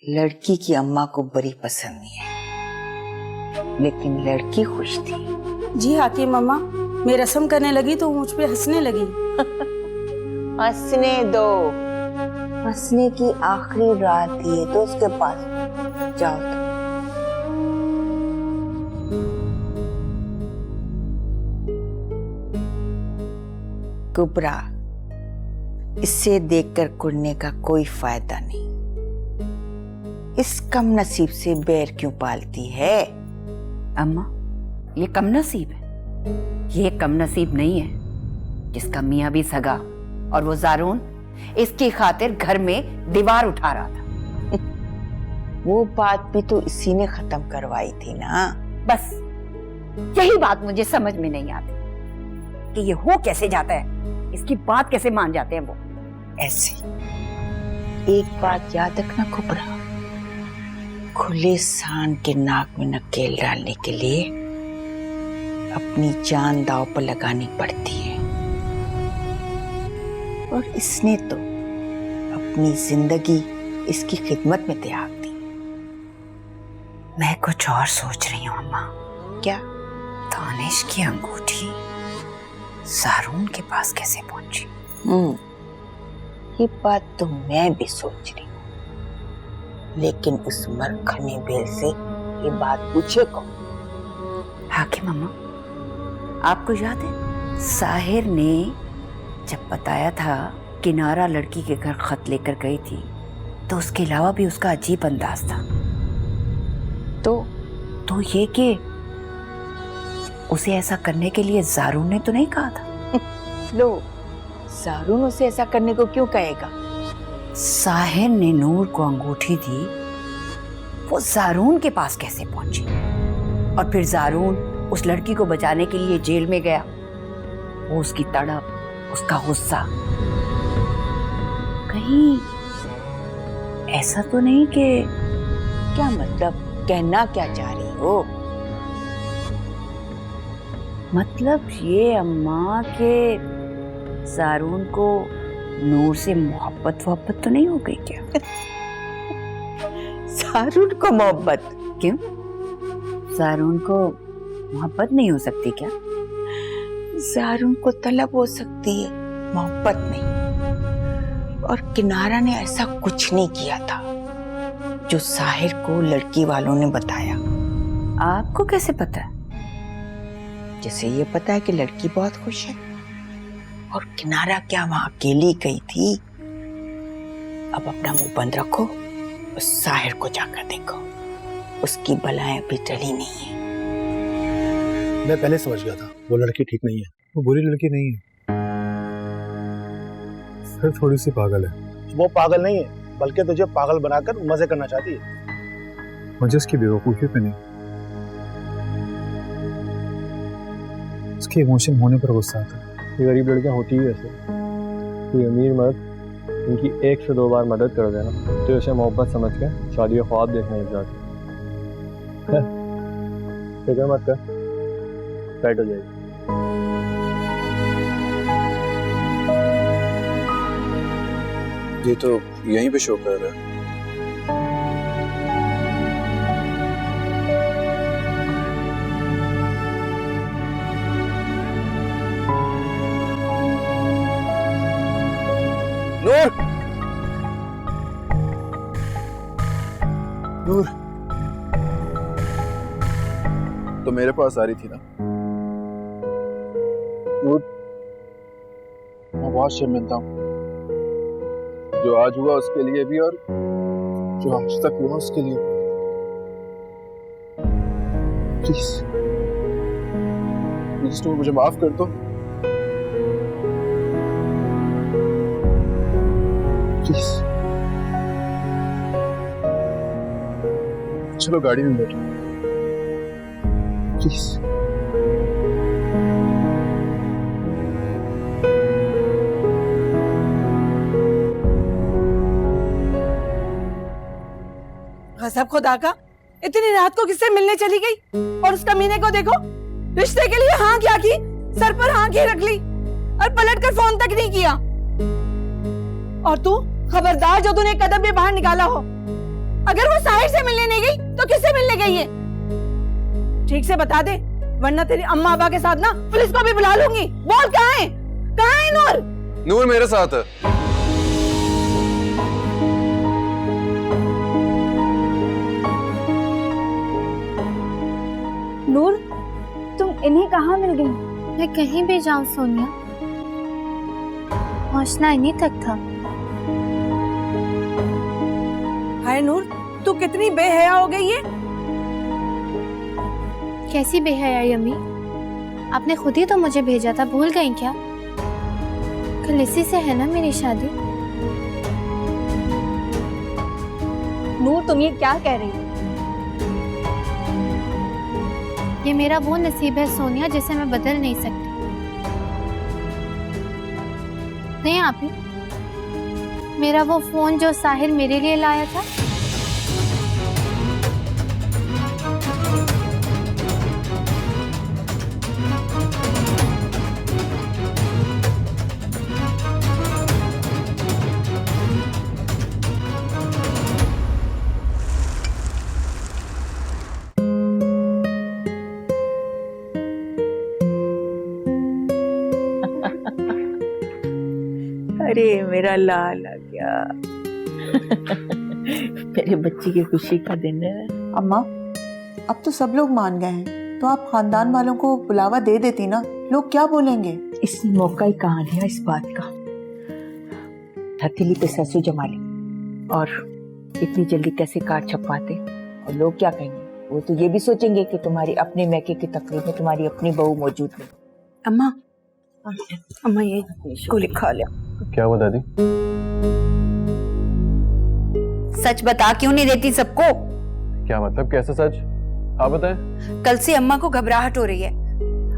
लड़की की अम्मा को बड़ी पसंद नहीं है, लेकिन लड़की खुश थी। जी हाकिम अम्मा, मैं रस्म करने लगी तो मुझ पे हंसने लगी। हंसने दो, हंसने की आखिरी रात थी ये तो उसके पास। जाओ तो। कुबरा, इससे देखकर कुड़ने का कोई फायदा नहीं। इस कम नसीब से बैर क्यों पालती है? अम्मा, ये कम नसीब है? ये कम नसीब नहीं है जिसका मियाँ भी सगा और वो जारून इसकी खातिर घर में दीवार उठा रहा था। वो बात भी तो इसी ने खत्म करवाई थी ना। बस यही बात मुझे समझ में नहीं आती कि ये हो कैसे जाता है, इसकी बात कैसे मान जाते हैं वो। ऐसे एक बात याद रखना कुबरा, खुले सांड के नाक में नकेल डालने के लिए अपनी जान दांव पर लगानी पड़ती है, और इसने तो अपनी जिंदगी इसकी खिदमत में त्याग दी। मैं कुछ और सोच रही हूँ अम्मा। क्या? दानिश की अंगूठी जारून के पास कैसे पहुंची? ये बात तो मैं भी सोच रही हूँ, लेकिन उस मरखनी बेल से ये बात पूछे कौन? हाकिम अम्मा, आपको याद है साहिर ने जब बताया था किनारा लड़की के घर खत लेकर गई थी, तो उसके अलावा भी उसका अजीब अंदाज था। तो ये कि उसे ऐसा करने के लिए जारून ने तो नहीं कहा था। लो, जारून उसे ऐसा करने को क्यों कहेगा? साहिर ने नूर को अंगूठी दी, वो जारून के पास कैसे पहुंची? और फिर जारून उस लड़की को बचाने के लिए जेल में गया। वो उसकी तड़प, उसका गुस्सा, कहीं ऐसा तो नहीं कि... क्या मतलब? कहना क्या चाह रही हो? मतलब ये अम्मा के जारून को नूर से मोहब्बत तो नहीं हो गई क्या? जारून को मोहब्बत? क्यों? जारून को मोहब्बत नहीं हो सकती क्या? जारून को तलब हो सकती है, मोहब्बत नहीं। और किनारा ने ऐसा कुछ नहीं किया था जो साहिर को लड़की वालों ने बताया। आपको कैसे पता है? जैसे ये पता है कि लड़की बहुत खुश है, और किनारा क्या वहां अकेली गई थी। अब अपना मुंह बंद रखो, उस साहिर को जाकर देखो, उसकी बलाएं अभी टली नहीं है। मैं पहले समझ गया था वो लड़की ठीक नहीं है, वो बुरी लड़की नहीं है, सिर्फ थोड़ी सी पागल है। वो पागल नहीं है, बल्कि तुझे पागल बनाकर मजे करना चाहती है। मुझे उसकी बेवकूफी पे नहीं, उसके इमोशन होने पर गुस्सा आता है। ये गरीब लड़कियां होती ही ऐसे। कोई अमीर मर्द उनकी 1 से 2 बार मदद कर देना तो उसे मोहब्बत समझ के शादी का ख्वाब देखने लग जाती। फिक्र मत कर, सेट हो जाएगी। ये तो यहीं पे शो कर रहा है। नूर, नूर, तो मेरे पास आ रही थी ना? नूर, मैं बहुत शर्मिंदा हूँ, जो आज हुआ उसके लिए भी और जो आज तक हुआ उसके लिए। प्लीज प्लीज तुम मुझे माफ कर दो, प्लीज। चलो गाड़ी में बैठो, प्लीज। गजब खुदा का, इतनी रात को किससे मिलने चली गई? और उस कमीने को देखो, रिश्ते के लिए हाँ क्या की, सर पर हाँ की रख ली और पलट कर फोन तक नहीं किया। और तू खबरदार, जो तूने कदम भी बाहर निकाला हो अगर वो साहिर से मिलने नहीं गई तो किससे मिलने गई है? ठीक से बता दे, वरना तेरी अम्मा अब्बा के साथ ना पुलिस को भी बुला लूंगी। बोल कहाँ है? कहाँ है नूर? नूर मेरे साथ है। नूर, तुम इन्हें कहाँ मिल गई? मैं कहीं भी जाऊं सोनिया, पहुंचना इन्हीं तक था। हाय नूर, तू कितनी बेहया हो गई है। कैसी बेहयाई अम्मी? आपने खुद ही तो मुझे भेजा था, भूल गई क्या? कल इसी से है ना मेरी शादी। नूर, तुम ये क्या कह रही हो? ये मेरा वो नसीब है सोनिया जिसे मैं बदल नहीं सकती। नहीं आप ही, मेरा वो फोन जो साहिर मेरे लिए लाया था, अरे मेरा लाल आ गया। मेरे बच्चे की खुशी का दिन है। अम्मा, अब तो सब लोग मान गए हैं, तो आप खानदान वालों को बुलावा दे देती ना, लोग क्या बोलेंगे? इसने मौका ही कहाँ दिया इस बात का। हथेली पे सरसों जमा ली और इतनी जल्दी कैसे कार्ड छपवाते, और लोग क्या कहेंगे? वो तो ये भी सोचेंगे कि तुम्हारी अपने मैके की तकरीब में तुम्हारी अपनी बहू मौजूद है। अम्मा, अम्मा ये को लिखा लिया। क्या हुआ दादी? सच बता क्यों नहीं देती सबको? क्या मतलब, कैसा सच? आप बताएं। कल से अम्मा को घबराहट हो रही है,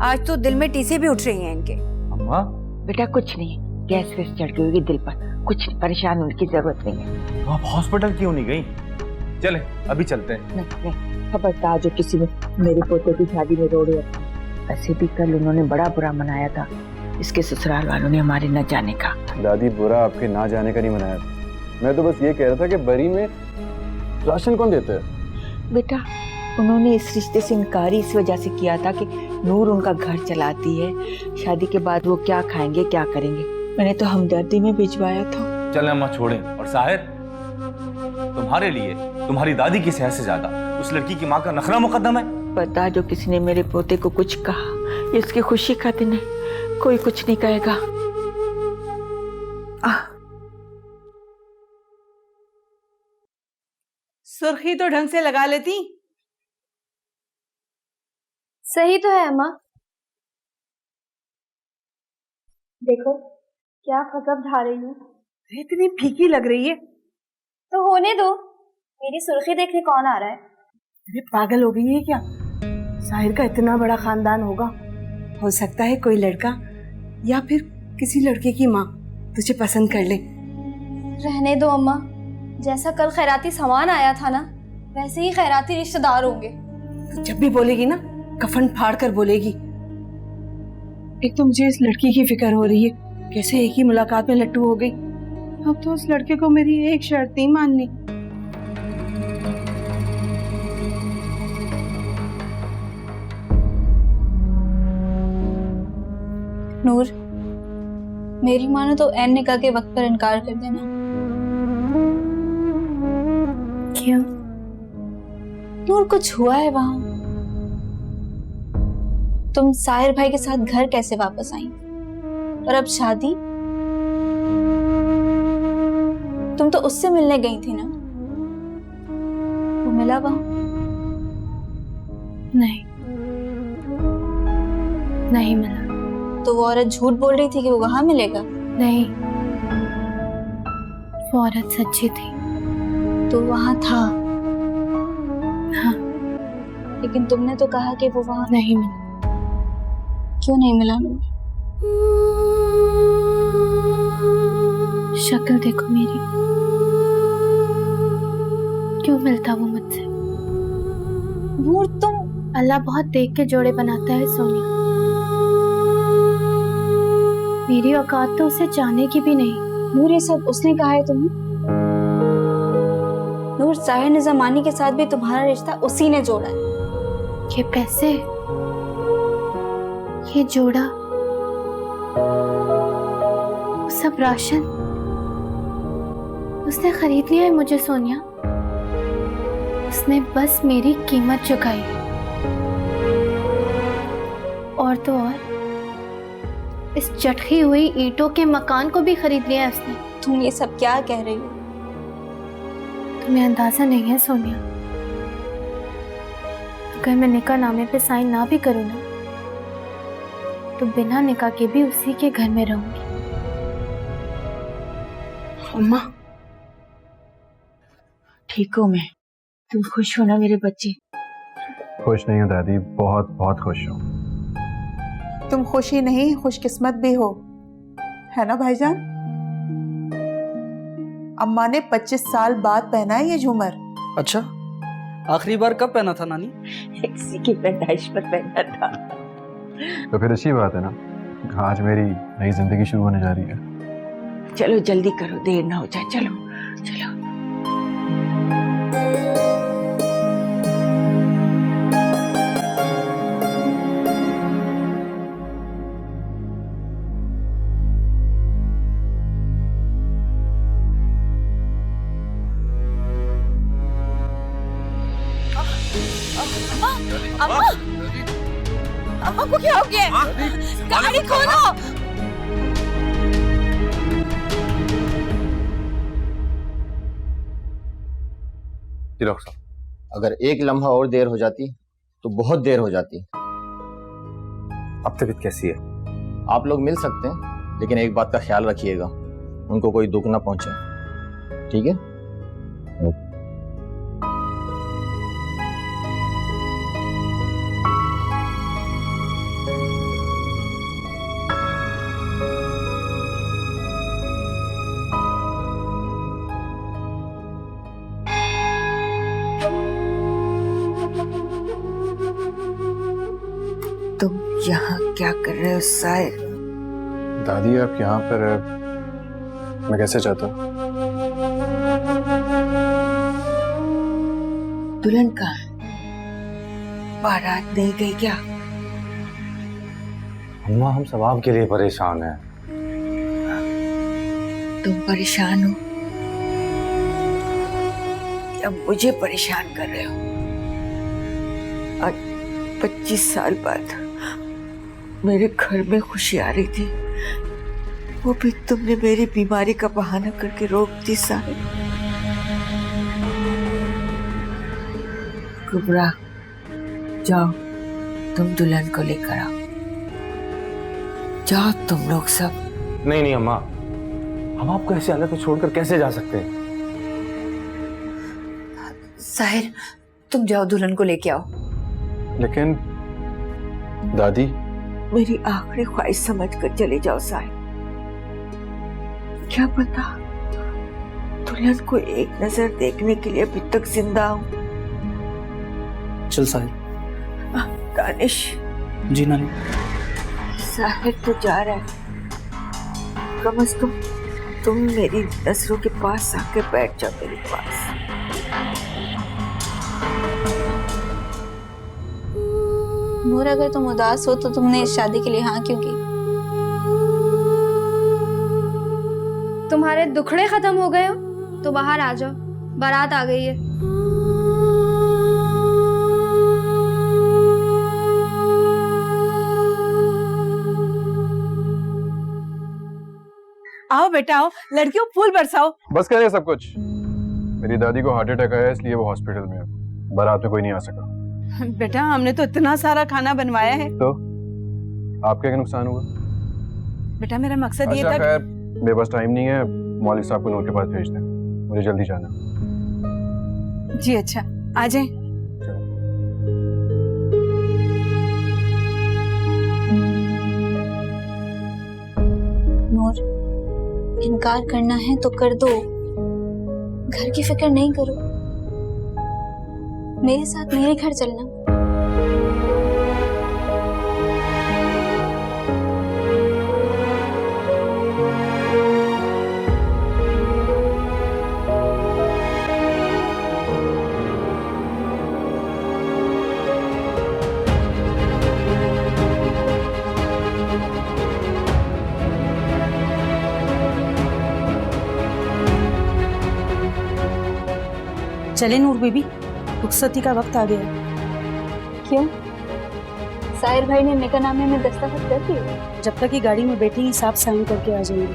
आज तो दिल में टीसे भी उठ रही हैं इनके। अम्मा, बेटा कुछ नहीं, गैस वैस चढ़ गई होगी दिल पर, कुछ परेशान होने की जरूरत नहीं है। आप हॉस्पिटल क्यों नहीं गई? चले अभी चलते हैं। नहीं, खबरदार जो किसी ने मेरे पोते की शादी में रोड़े। ऐसे भी कल उन्होंने बड़ा बुरा मनाया था, इसके ससुराल वालों ने हमारे न जाने का। दादी बुरा आपके ना जाने का नहीं मनाया था, मैं तो बस ये कह रहा था कि बरी में राशन कौन देता है? बेटा उन्होंने इस रिश्ते से इनकार ही इस वजह से किया था कि नूर उनका घर चलाती है, शादी के बाद वो क्या खाएंगे क्या करेंगे। मैंने तो हमदर्दी में भिजवाया था। चले अम्मा छोड़ें। और साहिर, तुम्हारे लिए तुम्हारी दादी की सेहत से ज्यादा उस लड़की की माँ का नखरा मुकद्दम है। पता जो किसी ने मेरे पोते को कुछ कहा, ये इसकी खुशी का दिन है, कोई कुछ नहीं कहेगा। सुर्खी तो ढंग से लगा लेती। सही तो है अम्मा। देखो क्या खजब ढा रही हूँ। इतनी फीकी लग रही है। तो होने दो, मेरी सुर्खी देखने कौन आ रहा है? अरे पागल हो गई है क्या? साहिर का इतना बड़ा खानदान होगा, हो सकता है कोई लड़का या फिर किसी लड़के की माँ तुझे पसंद कर ले। रहने दो अम्मा, जैसा कल खैराती सामान आया था ना, वैसे ही खैराती रिश्तेदार होंगे। तो जब भी बोलेगी ना, कफन फाड़ कर बोलेगी। एक तो मुझे इस लड़की की फिक्र हो रही है, कैसे एक ही मुलाकात में लट्टू हो गई। अब तो उस लड़के को मेरी एक शर्त नहीं माननी। नूर, मेरी मानो तो ऐन निकाह के वक्त पर इनकार कर देना। क्यों? नूर, कुछ हुआ है वहां? तुम साहिर भाई के साथ घर कैसे वापस आई? और अब शादी? तुम तो उससे मिलने गई थी ना, वो मिला वहां? नहीं, नहीं मिला। तो वो औरत झूठ बोल रही थी कि वो वहां मिलेगा? नहीं, वो औरत सच्ची थी। तो वहां था? हाँ। लेकिन तुमने तो कहा कि वो वहां नहीं मिला। क्यों नहीं मिला नूर? शक्ल देखो मेरी, क्यों मिलता वो मुझसे? नूर, तुम अल्लाह बहुत देख के जोड़े बनाता है सोनिया। मेरी औकात तो उसे जाने की भी नहीं। नूर, ये सब उसने कहा है तुम्हें? नूर, साहिर ने जमानी के साथ भी तुम्हारा रिश्ता उसी ने जोड़ा है। ये पैसे, ये जोड़ा, वो सब राशन उसने खरीद लिया है मुझे सोनिया। उसने बस मेरी कीमत चुकाई है। और तो और इस चटकी हुई ईंटों के मकान को भी खरीद लिया है उसने। तुम ये सब क्या कह रही हो? तुम्हें अंदाजा नहीं है सोनिया, अगर मैं निकाह नामे पे साइन ना भी करूँ ना, तो बिना निकाह के भी उसी के घर में रहूंगी। अम्मा, ठीक हूँ मैं। तुम खुश हो ना मेरे बच्चे? खुश नहीं हूँ दादी, बहुत बहुत खुश हूँ। तुम खुशी नहीं खुशकिस्मत भी हो, है ना भाईजान? अम्मा ने 25 साल बाद पहना है ये झूमर। अच्छा, आखिरी बार कब पहना था नानी? किसी की पैदाइश पर पहना था। तो फिर अच्छी बात है ना, आज मेरी नई जिंदगी शुरू होने जा रही है। चलो जल्दी करो, देर ना हो जाए। चलो चलो। अम्मा को क्या हो गया? गाड़ी खोलो। डॉक्टर साहब, अगर एक लम्हा और देर हो जाती तो बहुत देर हो जाती। अब तबीयत कैसी है? आप लोग मिल सकते हैं, लेकिन एक बात का ख्याल रखिएगा, उनको कोई दुख ना पहुंचे, ठीक है? तुम यहाँ क्या कर रहे हो साहिर? दादी आप यहाँ पर, मैं कैसे चाहता? दुल्हन कहाँ? बारात नहीं गई क्या? अम्मा, हम सब आपके लिए परेशान हैं। तुम परेशान हो या मुझे परेशान कर रहे हो? आज 25 साल बाद मेरे घर में खुशी आ रही थी, वो भी तुमने मेरी बीमारी का बहाना करके रोक दी साहिर। कुबरा, जाओ तुम दुल्हन को लेकर आओ। जाओ तुम लोग सब। नहीं नहीं अम्मा, हम आपको ऐसे हालत में छोड़कर कैसे जा सकते हैं? साहिर, तुम जाओ दुल्हन को लेके आओ। लेकिन दादी, मेरी आखिरी ख्वाहिश समझ कर चले जाओ साहिर। क्या पता दुल्हन को एक नजर देखने के लिए अभी तक जिंदा हूं। चल साहिर। दानिश। जी नानी। साहिर तो जा रहा है, कम से कम तुम मेरी नजरों के पास आके बैठ जाओ मेरे पास। नूर, अगर तुम उदास हो तो तुमने इस शादी के लिए हाँ क्यों की? तुम्हारे दुखड़े खत्म हो गए हो तो बाहर आ जाओ, बारात आ गई है। आओ बेटा आओ, लड़कियों फूल बरसाओ। बस करें सब कुछ। मेरी दादी को हार्ट अटैक आया, इसलिए वो हॉस्पिटल में है। बारात में कोई नहीं आ सका। बेटा हमने तो इतना सारा खाना बनवाया है। तो आपका क्या नुकसान हुआ? बेटा मेरा मकसद ये था। खैर, मेरे पास टाइम नहीं है, मौलिक साहब को नूर के पास भेज दें, मुझे जल्दी जाना। जी अच्छा, आ जाए। नूर, इनकार करना है तो कर दो, घर की फिक्र नहीं करो, मेरे साथ मेरे घर चलना। चले नूर बीबी, रुखसती का वक्त आ गया। क्यों? साहिर भाई ने निकाहनामे में दस्तखत कर दिए? जब तक ये गाड़ी में बैठी ही साफ साइन करके आ जाएंगे।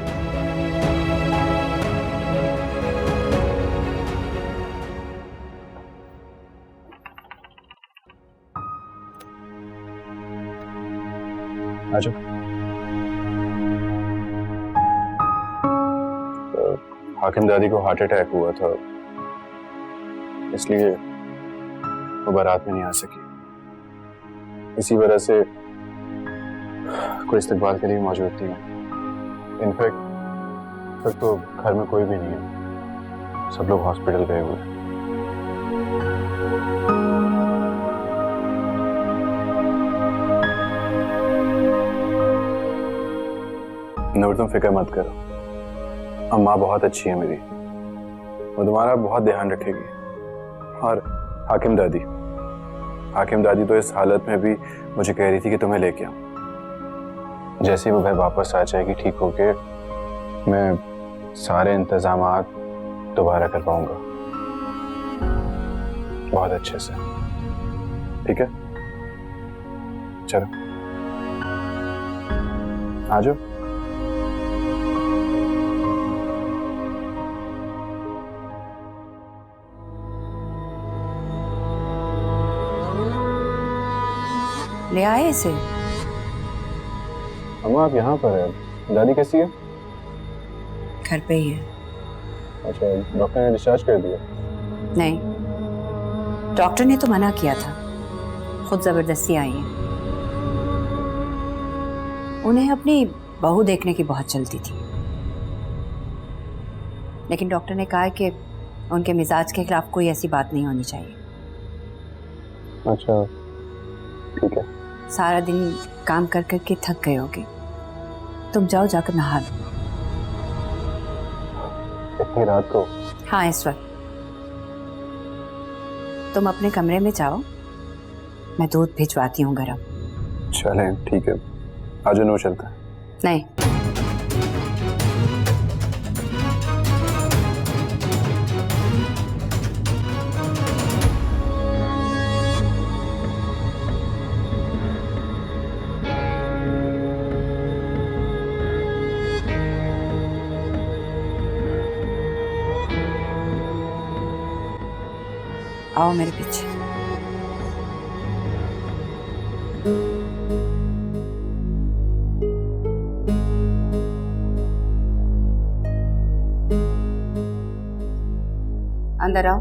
आजो। हाकिम दादी को हार्ट अटैक हुआ था, इसलिए वो बारात में नहीं आ सकी। इसी वजह से कोई इस्तकबाल के लिए मौजूद नहीं है। इनफैक्ट तक तो घर में कोई भी नहीं है, सब लोग हॉस्पिटल गए हुए हैं। नूर, तुम फिक्र मत करो, अम्मा बहुत अच्छी है मेरी, वो तुम्हारा बहुत ध्यान रखेगी। और हाकिम दादी तो इस हालत में भी मुझे कह रही थी कि तुम्हें लेके आऊं। जैसे ही वो घर वापस आ जाएगी ठीक होके, मैं सारे इंतजामात दोबारा कर पाऊंगा बहुत अच्छे से। ठीक है, चलो आ जाओ। ले आए इसे? अम्मा आप यहाँ पर है, दादी कैसी है? घर पे ही है। अच्छा, डॉक्टर ने डिस्चार्ज कर दिया? नहीं, डॉक्टर ने तो मना किया था, खुद जबरदस्ती आई हैं। उन्हें अपनी बहू देखने की बहुत जल्दी थी, लेकिन डॉक्टर ने कहा कि उनके मिजाज के खिलाफ कोई ऐसी बात नहीं होनी चाहिए। अच्छा, ठीक है। सारा दिन काम कर करके थक गए होगे, तुम जाओ जाकर नहा लो। इतनी रात को? हाँ, इस वक्त। तुम अपने कमरे में जाओ, मैं दूध भिजवाती हूँ गरम। चलें, ठीक है, आज नूर चलता है। नहीं, आओ मेरे पीछे। अंदर आओ।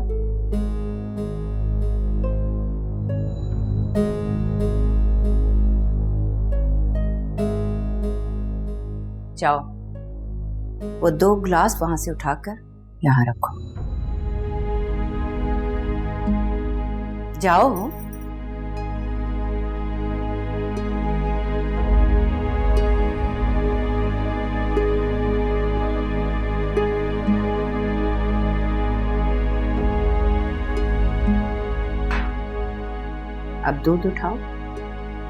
जाओ, वो 2 ग्लास वहां से उठाकर यहाँ रखो। जाओ। अब दूध उठाओ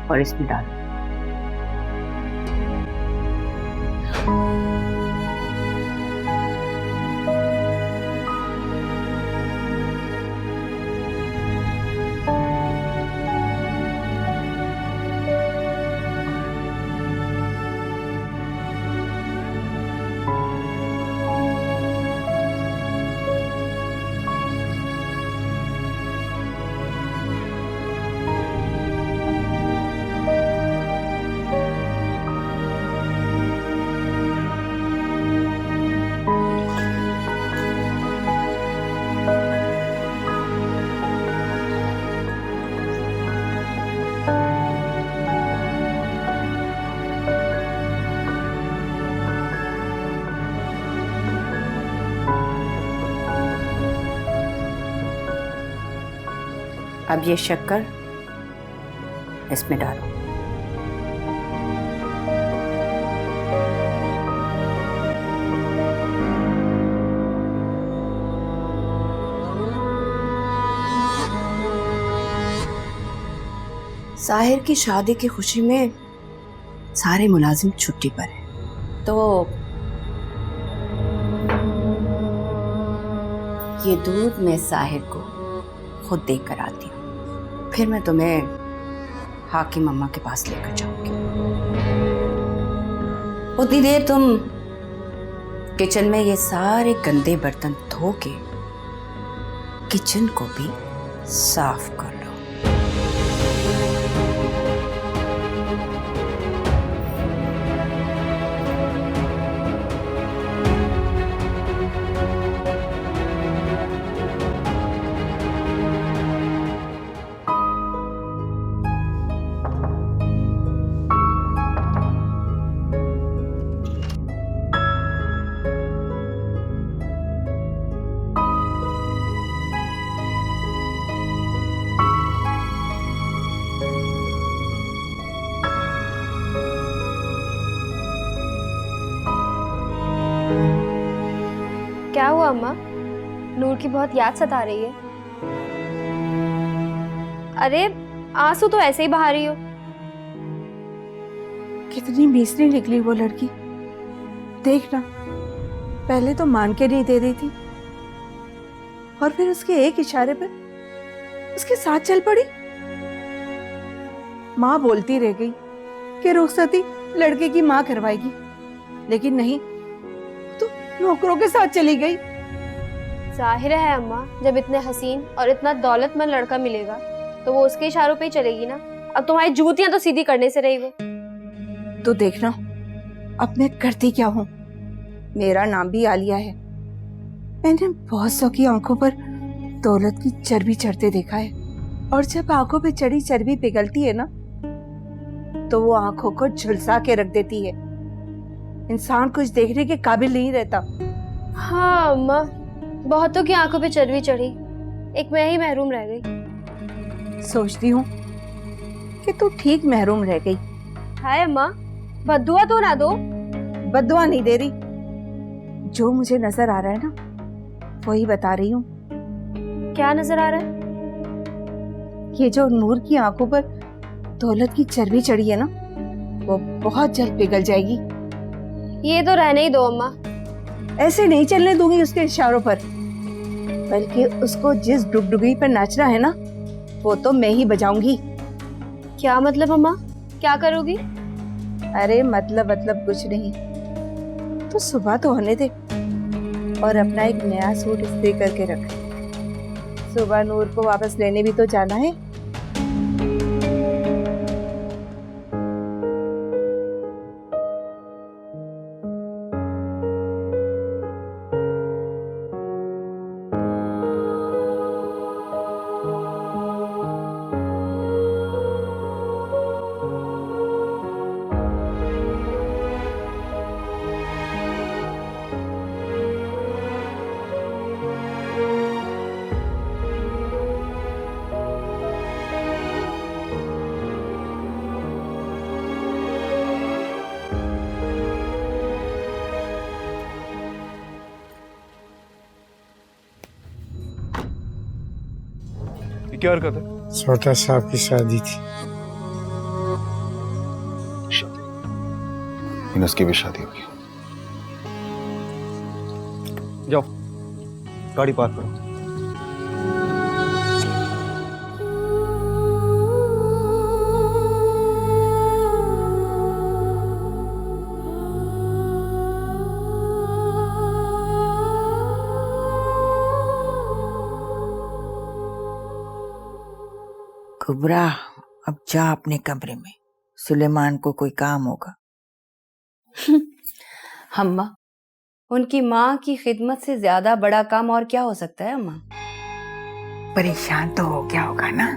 और इसमें डालो। अब ये शक्कर इसमें डालो। साहिर की शादी की खुशी में सारे मुलाजिम छुट्टी पर हैं, तो ये दूध मैं साहिर को खुद देकर आती हूँ, फिर मैं तुम्हें हाकिम अम्मा के पास लेकर जाऊंगी। उतनी देर तुम किचन में ये सारे गंदे बर्तन धो के किचन को भी साफ कर लो। क्या हुआ अम्मा? नूर की बहुत याद सता रही है। अरे आंसू तो ऐसे ही बहा रही हो। कितनी बीसरी निकली वो लड़की, देखना। पहले तो मान के नहीं दे रही थी और फिर उसके एक इशारे पर उसके साथ चल पड़ी। माँ बोलती रह गई कि रुखसती लड़के की माँ करवाएगी, लेकिन नहीं, तो नौकरों के साथ चली गई। जाहिर है अम्मा, जब इतने हसीन और इतना दौलतमंद लड़का मिलेगा तो वो उसके इशारों पे ही चलेगी ना। अब तुम्हारी जूतियां तो सीधी करने से रही वो। तो देखना अब मैं करती क्या हूँ। मेरा नाम भी आलिया है। मैंने बहुत सौ की आंखों पर दौलत की चर्बी चढ़ते देखा है, और जब आंखों पे चढ़ी चर्बी पिघलती है ना, तो वो आंखों को झुलसा के रख देती है। इंसान कुछ देखने के काबिल नहीं रहता। हाँ अम्मा, बहुतों की आंखों पे चर्बी चढ़ी, एक मैं ही महरूम रह गई। सोचती हूँ कि तू ठीक महरूम रह गई। हाय अम्मा, बद्दुआ तो ना दो। बद्दुआ नहीं दे रही, जो मुझे नजर आ रहा है ना वही बता रही हूँ। क्या नजर आ रहा है? ये जो नूर की आंखों पर दौलत की चर्बी चढ़ी है ना, वो बहुत जल्द पिघल जाएगी। ये तो रहने ही दो अम्मा। ऐसे नहीं चलने दूंगी उसके इशारों पर, बल्कि उसको जिस डुगडुगी पर नाचना है ना, वो तो मैं ही बजाऊंगी। क्या मतलब अम्मा? क्या करोगी? अरे मतलब कुछ नहीं, तो सुबह तो होने दे और अपना एक नया सूट इस्त्री करके रख। सुबह नूर को वापस लेने भी तो जाना है। क्या हरकत है? छोटा साहब की शादी थी। इनस की भी शादी होगी। जाओ गाड़ी पार्क करो। कुबरा, अब जा अपने कमरे में, सुलेमान को कोई काम होगा। अम्मा, उनकी माँ की खिदमत से ज्यादा बड़ा काम और क्या हो सकता है अम्मा? परेशान तो हो गया होगा ना?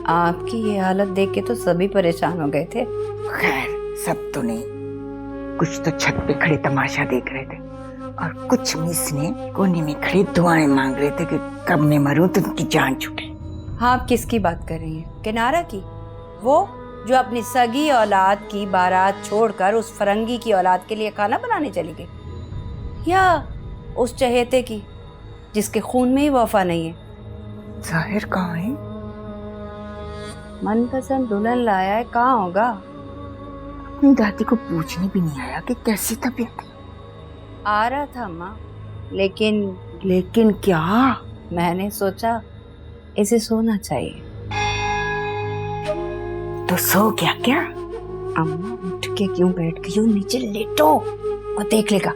आपकी ये हालत देख के तो सभी परेशान हो गए थे। खैर, सब तो नहीं, कुछ तो छत पे खड़े तमाशा देख रहे थे और कुछ मिस ने कोने में खड़े दुआएं मांग रहे थे कि कब मैं मरूं तो उनकी जान छूटे। हाँ, आप किसकी बात कर रही हैं? किनारा की? वो जो अपनी सगी औलाद की बारात छोड़कर उस फरंगी की औलाद के लिए खाना बनाने चली गई, या उस चहेते की जिसके खून में ही वफा नहीं है? जाहिर कहाँ है? मनपसंद दुल्हन लाया है, कहाँ होगा? अपनी दादी को पूछने भी नहीं आया कि कैसी तबीयत है। आ रहा था अम्मा, लेकिन क्या? मैंने सोचा इसे सोना चाहिए। तो सो गया क्या? अम्मा उठ के क्यों बैठ गई हो? नीचे लेटो और देख लेगा।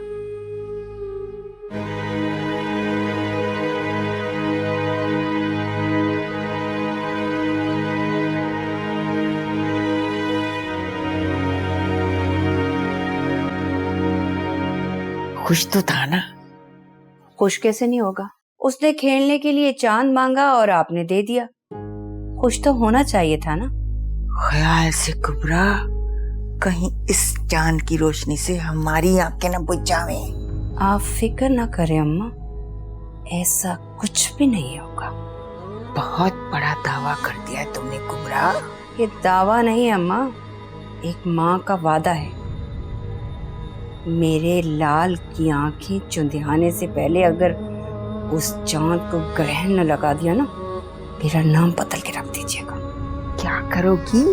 खुश तो था ना? खुश कैसे नहीं होगा? उसने खेलने के लिए चांद मांगा और आपने दे दिया। खुश तो होना चाहिए था ना। ख्याल से कुबरा, कहीं इस चांद की रोशनी से हमारी आंखें न बुझ जावे। आप फिक्र ना करें अम्मा, ऐसा कुछ भी नहीं होगा। बहुत बड़ा दावा कर दिया है तुमने कुबरा। ये दावा नहीं अम्मा, एक माँ का वादा है। मेरे लाल की आंखें चुंधियाने से पहले अगर उस चांद को ग्रहण न लगा दिया ना, मेरा नाम बदल के रख दीजिएगा। क्या करोगी?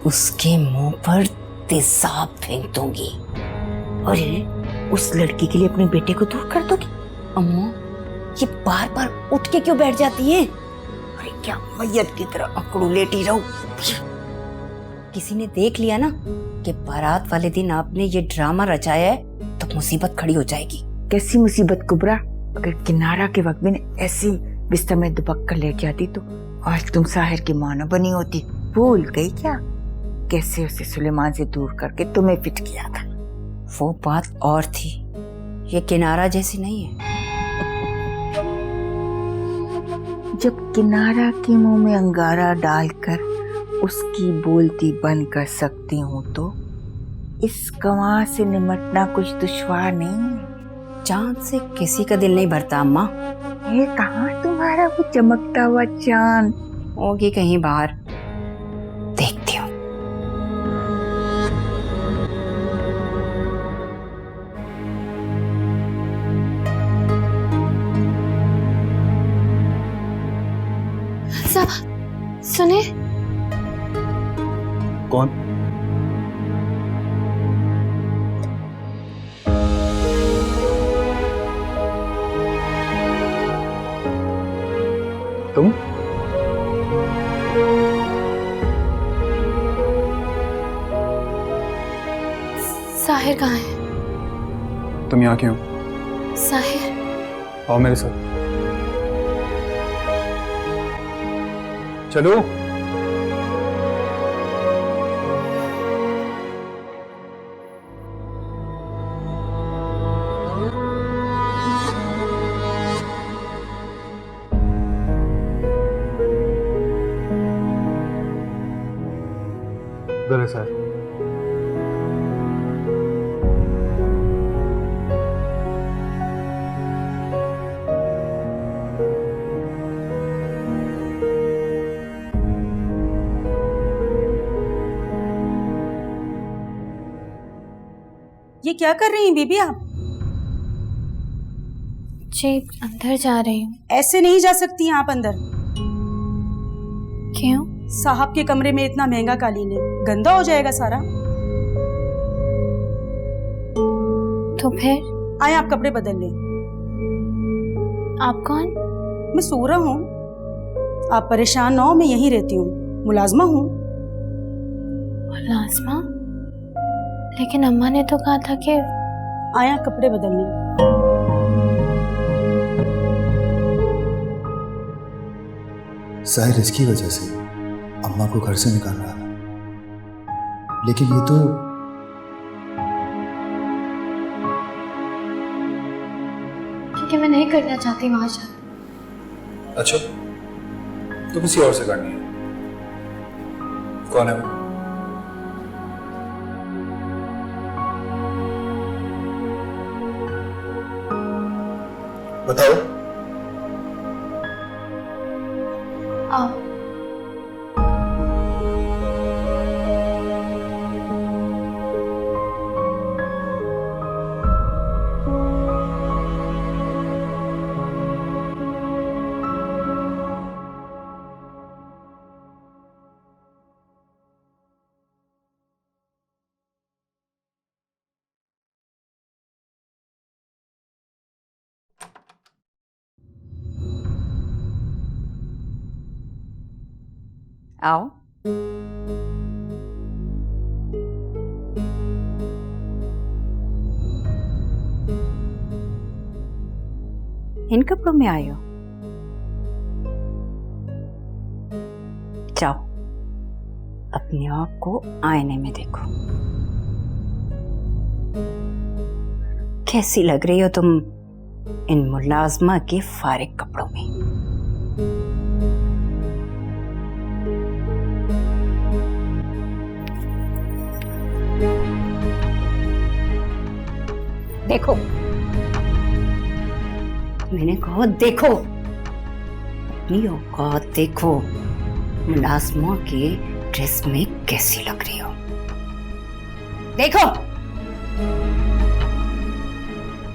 उसके मुंह पर तेजाब फेंक दूंगी। अरे उस लड़की के लिए अपने बेटे को दूर कर दोगी? अम्मा ये बार बार उठ के क्यों बैठ जाती है? अरे क्या मैयत की तरह अकड़ू लेटी रहूं? किसी ने देख लिया ना कि बारात वाले दिन आपने ये ड्रामा रचाया है तो मुसीबत खड़ी हो जाएगी। कैसी मुसीबत कुबरा? अगर किनारा के वक्त में ऐसी बिस्तर में दुबक कर लेट जाती तो आज तुम साहिर की मां न बनी होती। भूल गई क्या कैसे उसे सुलेमान से दूर करके तुम्हें फिट किया था? वो बात और थी, ये किनारा जैसी नहीं है। जब किनारा के मुंह में अंगारा डालकर उसकी बोलती बंद कर सकती हूँ तो इस गंवाह से निमटना कुछ दुश्वार नहीं है। चांद से किसी का दिल नहीं भरता अम्मा। ये कहाँ तुम्हारा वो चमकता हुआ चांद? होगी कहीं बाहर, देखती हूँ। सुने? कौन? तुम? साहिर कहाँ है? तुम यहाँ क्यों? साहिर आओ मेरे साथ। चलो। सर ये क्या कर रही हैं बीबी आप? जी अंदर जा रही हूँ। ऐसे नहीं जा सकती हैं आप अंदर। क्यों? साहब के कमरे में इतना महंगा कालीन है, गंदा हो जाएगा सारा। तो फिर? आए आप कपड़े बदल लें। आप कौन? मैं सूरा हूँ। आप परेशान ना हो, मैं यहीं रहती हूँ, मुलाजमा हूँ। मुलाजमा? लेकिन अम्मा ने तो कहा था कि आया कपड़े बदल लें। साहिर इसकी वजह से अम्मा को घर से निकाल रहा है, लेकिन ये तो क्योंकि मैं नहीं करना चाहती वहां शादी। अच्छा, तो किसी और से करनी है? कौन है वो? बताओ। आओ। आओ। इन कपड़ों में आए हो? जाओ अपने आप को आईने में देखो। कैसी लग रही हो तुम इन मुलाजमा के फारिग कपड़ों में? देखो, मैंने कहा देखो, अपनी औकात देखो, मुलाजमा के ड्रेस में कैसी लग रही हो। देखो,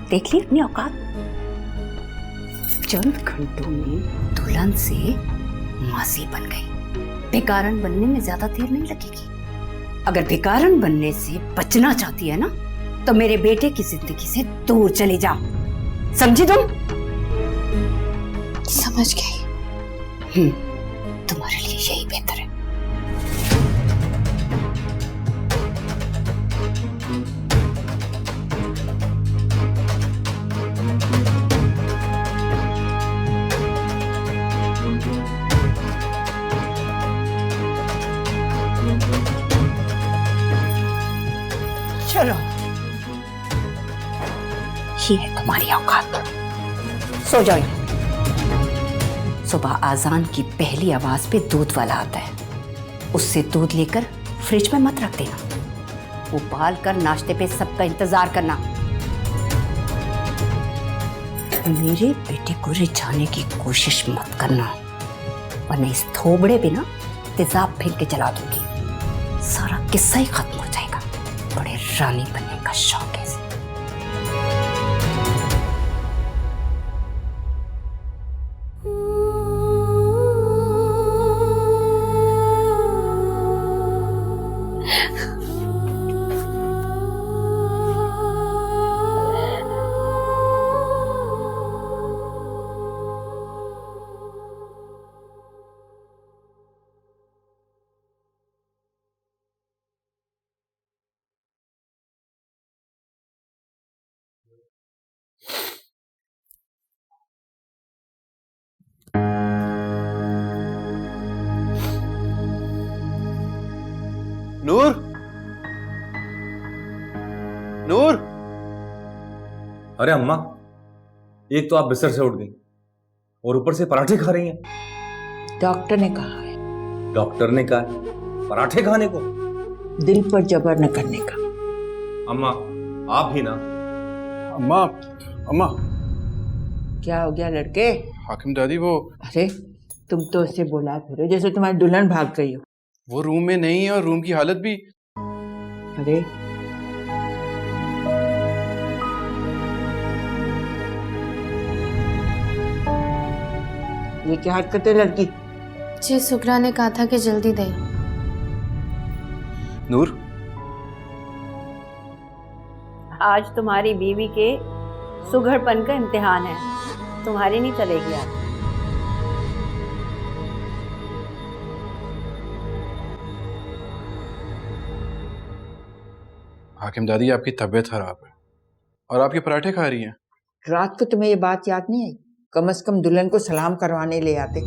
देख ली अपनी औकात। चंद घंटों में दुल्हन से मासी बन गई। बेकारन बनने में ज्यादा देर नहीं लगेगी। अगर बेकारन बनने से बचना चाहती है ना, तो मेरे बेटे की जिंदगी से दूर चली जाओ। समझी तुम? समझ गई। तुम्हारे लिए यही बेहतर है। चलो, ये है तुम्हारी औकात। सो जाओ। सुबह आजान की पहली आवाज पे दूध वाला आता है, उससे दूध लेकर फ्रिज में मत रख देना। उबाल कर नाश्ते पे सबका इंतजार करना। मेरे बेटे को रिझाने की कोशिश मत करना, वरना इस थोबड़े पे ना तेजाब फेंक के जला दूंगी। सारा किस्सा ही खत्म हो जाएगा। बड़े रानी बनने का शौक है। नूर, नूर। अरे अम्मा, एक तो आप बिस्तर से उठ गई और ऊपर से पराठे खा रही हैं। डॉक्टर ने कहा है। डॉक्टर ने कहा है पराठे खाने को? दिल पर जबर न करने का। अम्मा आप ही ना। अम्मा, अम्मा। क्या हो गया लड़के? हाकिम दादी वो। अरे तुम तो उससे बोला फिर जैसे तुम्हारी दुल्हन भाग गई हो। वो रूम में नहीं है और रूम की हालत भी। अरे ये क्या हरकत है लड़की? जी सुगरा ने कहा था कि जल्दी दे। नूर, आज तुम्हारी बीवी के सुघड़पन का इम्तिहान है। तुम्हारी नहीं चलेगी आज। हाकिम दादी आपकी तबीयत खराब है और आपके पराठे खा रही हैं। रात को तुम्हें ये बात याद नहीं आई? कम से कम दुल्हन को सलाम करवाने ले आते।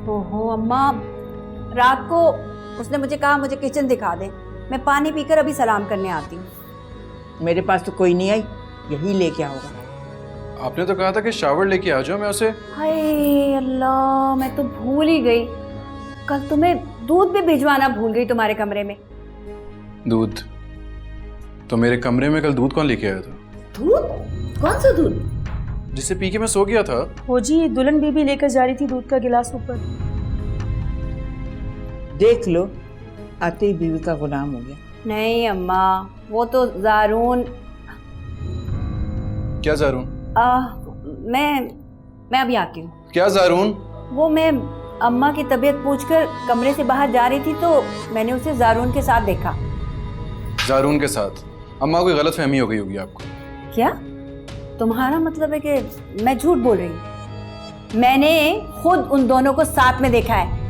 ओहो अम्मा, रात को उसने मुझे कहा मुझे किचन दिखा दे, मैं पानी पीकर अभी सलाम करने आती हूँ। मेरे पास तो कोई नहीं आई, यही लेके आओगा। आपने तो कहा था कि शावर लेके आ जाओ, मैं उसे। हाय अल्लाह, मैं तो भूल ही गई। कल तुम्हें दूध भी भिजवाना भूल गई तुम्हारे कमरे में। दूध? तो मेरे कमरे में कल दूध कौन लेके आया था? दूध? कौन सा दूध? जिसे पी के मैं सो गया था। वो जी दुल्हन बीबी लेकर जा रही थी दूध का गिलास ऊपर। देख लो, आते ही बीवी का गुलाम हो गया। नहीं अम्मा, वो तो ज़ारून। क्या ज़ारून? मैं अभी आती हूँ। क्या ज़ारून? वो मैं अम्मा की तबीयत पूछकर कमरे से बाहर जा रही थी तो मैंने उसे ज़ारून के साथ देखा। ज़ारून के साथ? अम्मा कोई गलतफहमी हो गई होगी आपको। क्या तुम्हारा मतलब है कि मैं झूठ बोल रही हूँ? मैंने खुद उन दोनों को साथ में देखा है।